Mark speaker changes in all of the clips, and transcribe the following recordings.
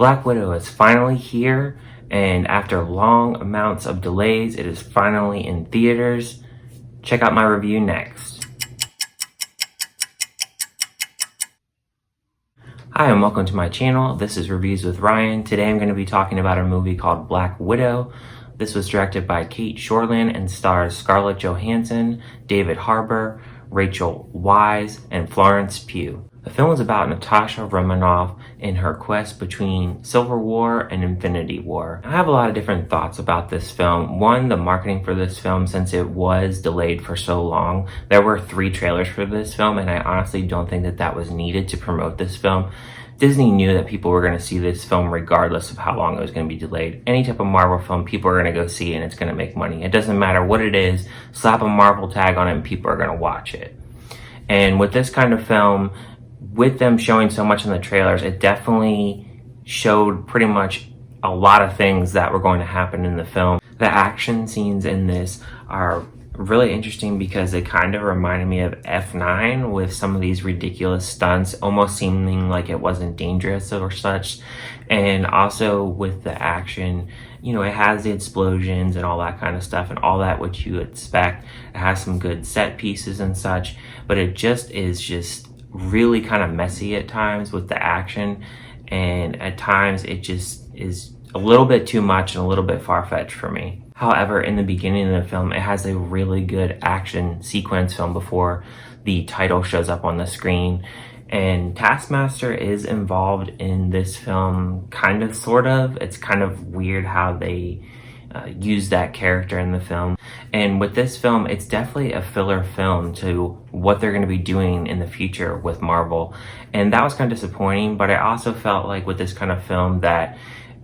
Speaker 1: Black Widow is finally here, and after long amounts of delays, it is finally in theaters. Check out my review next. Hi and welcome to my channel. This is Reviews with Ryan. Today I'm going to be talking about a movie called Black Widow. This was directed by Kate Shortland and stars Scarlett Johansson, David Harbour, Rachel Weisz, and Florence Pugh. The film is about Natasha Romanoff in her quest between Civil War and Infinity War. I have a lot of different thoughts about this film. One, the marketing for this film, since it was delayed for so long. There were 3 trailers for this film, and I honestly don't think that that was needed to promote this film. Disney knew that people were going to see this film regardless of how long it was going to be delayed. Any type of Marvel film, people are going to go see and it's going to make money. It doesn't matter what it is, slap a Marvel tag on it and people are going to watch it. And with this kind of film, with them showing so much in the trailers, it definitely showed pretty much a lot of things that were going to happen in the film. The action scenes in this are really interesting because they kind of reminded me of F9 with some of these ridiculous stunts, almost seeming like it wasn't dangerous or such. And also with the action, you know, it has the explosions and all that kind of stuff and all that what you expect. It has some good set pieces and such, but it just is just really kind of messy at times with the action, and at times it just is a little bit too much and a little bit far-fetched for me. However, in the beginning of the film, it has a really good action sequence film before the title shows up on the screen, and Taskmaster is involved in this film, kind of, sort of. It's kind of weird how they use that character in the film. And with this film, it's definitely a filler film to what they're going to be doing in the future with Marvel. And that was kind of disappointing, but I also felt like with this kind of film that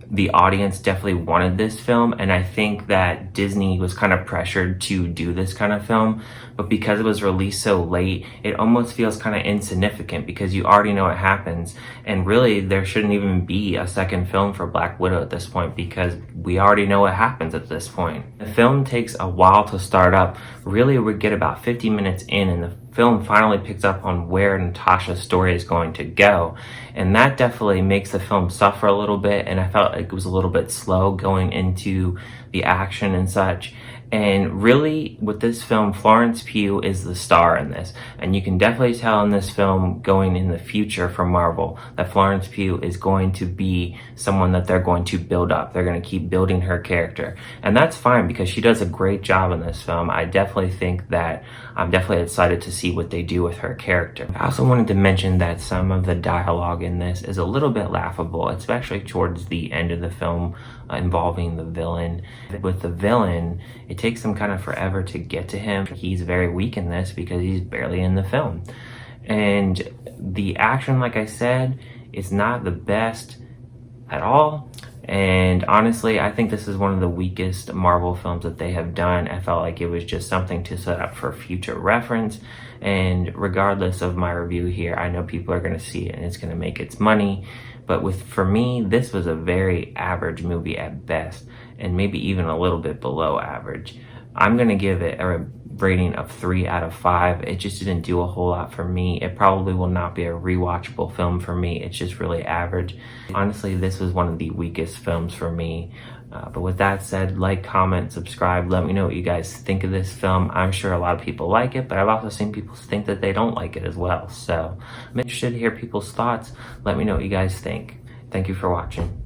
Speaker 1: the audience definitely wanted this film, and I think that Disney was kind of pressured to do this kind of film, but because it was released so late, it almost feels kind of insignificant because you already know what happens, and really there shouldn't even be a second film for Black Widow at this point because we already know what happens at this point. The film takes a while to start up. Really, we get about 50 minutes in and the film finally picks up on where Natasha's story is going to go, and that definitely makes the film suffer a little bit, and I felt like it was a little bit slow going into the action and such. And really, with this film, Florence Pugh is the star in this, and you can definitely tell in this film going in the future for Marvel that Florence Pugh is going to be someone that they're going to build up. They're going to keep building her character, and that's fine because she does a great job in this film. I definitely think that I'm definitely excited to see what they do with her character. I also wanted to mention that some of the dialogue in this is a little bit laughable, especially towards the end of the film involving the villain. With the villain, it takes them kind of forever to get to him. He's very weak in this because he's barely in the film. And the action, like I said, is not the best at all. And honestly, I think this is one of the weakest Marvel films that they have done. I felt like it was just something to set up for future reference. And regardless of my review here, I know people are going to see it and it's going to make its money. But for me, this was a very average movie at best, and maybe even a little bit below average. I'm going to give it a rating of 3 out of 5. It just didn't do a whole lot for me. It probably will not be a rewatchable film for me. It's just really average. Honestly, this was one of the weakest films for me. But with that said, like, comment, subscribe. Let me know what you guys think of this film. I'm sure a lot of people like it, but I've also seen people think that they don't like it as well. So I'm interested to hear people's thoughts. Let me know what you guys think. Thank you for watching.